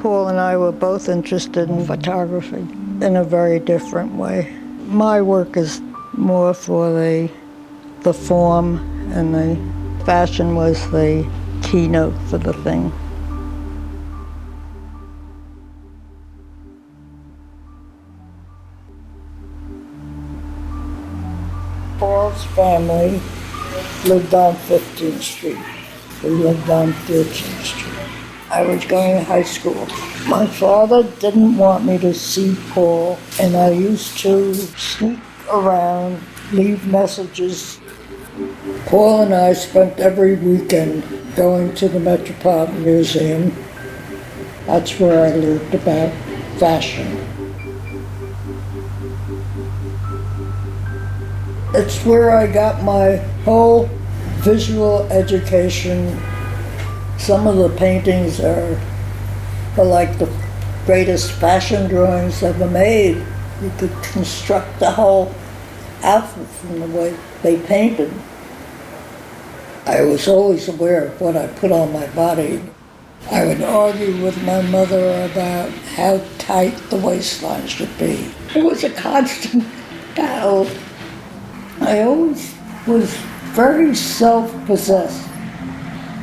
Paul and I were both interested in photography in a very different way. My work is more for the form, and the fashion was the keynote for the thing. Paul's family lived on 15th Street. We lived on 13th Street. I was going to high school. My father didn't want me to see Paul, and I used to sneak around, leave messages. Paul and I spent every weekend going to the Metropolitan Museum. That's where I learned about fashion. It's where I got my whole visual education. Some of the paintings are like the greatest fashion drawings ever made. You could construct the whole outfit from the way they painted. I was always aware of what I put on my body. I would argue with my mother about how tight the waistline should be. It was a constant battle. I always was very self-possessed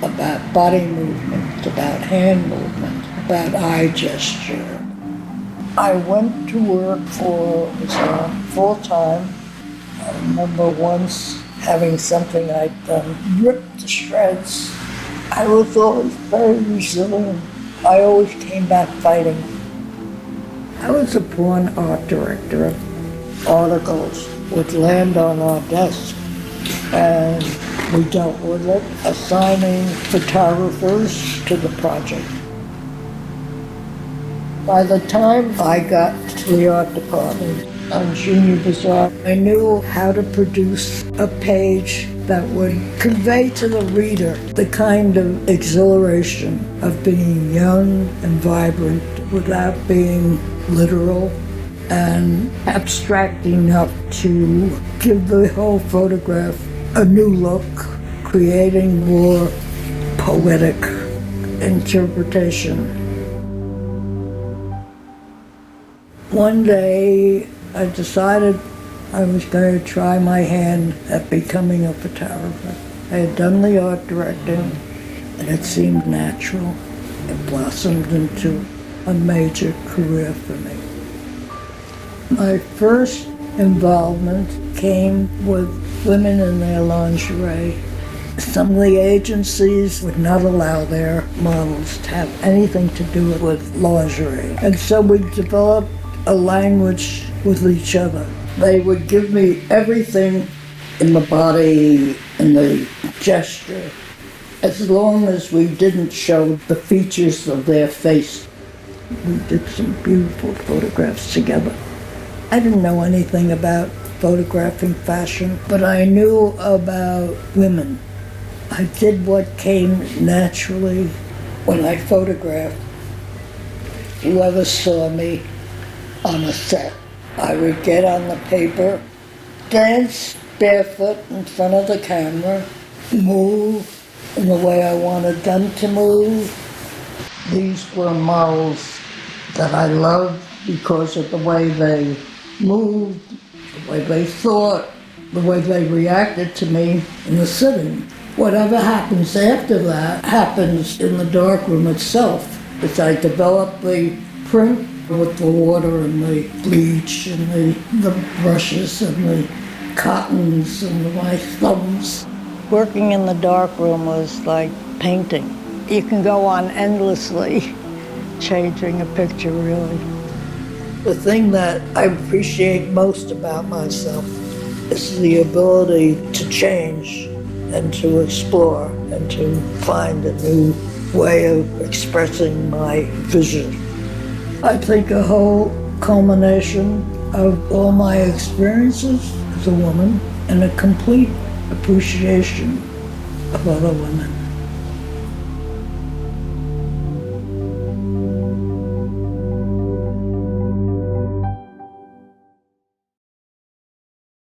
about body movement, about hand movement, about eye gesture. I went to work for Bazaar full-time. I remember once having something I'd done ripped to shreds. I was always very resilient. I always came back fighting. I was a born art director. Articles would land on our desk, and we dealt with it, assigning photographers to the project. By the time I got to the art department on Junior Bazaar, I knew how to produce a page that would convey to the reader the kind of exhilaration of being young and vibrant without being literal and abstract enough to give the whole photograph a new look, creating more poetic interpretation. One day I decided I was going to try my hand at becoming a photographer. I had done the art directing, and it seemed natural. It blossomed into a major career for me. My first involvement came with women in their lingerie. Some of the agencies would not allow their models to have anything to do with lingerie. And so we developed a language with each other. They would give me everything in the body and the gesture, as long as we didn't show the features of their face. We did some beautiful photographs together. I didn't know anything about photographing fashion, but I knew about women. I did what came naturally when I photographed. Whoever saw me on a set, I would get on the paper, dance barefoot in front of the camera, move in the way I wanted them to move. These were models that I loved because of the way they moved, the way they thought, the way they reacted to me in the sitting. Whatever happens after that happens in the darkroom itself, as I develop the print with the water and the bleach and the brushes and the cottons and my thumbs. Working in the darkroom was like painting. You can go on endlessly changing a picture, really. The thing that I appreciate most about myself is the ability to change and to explore and to find a new way of expressing my vision. I think a whole culmination of all my experiences as a woman and a complete appreciation of other women.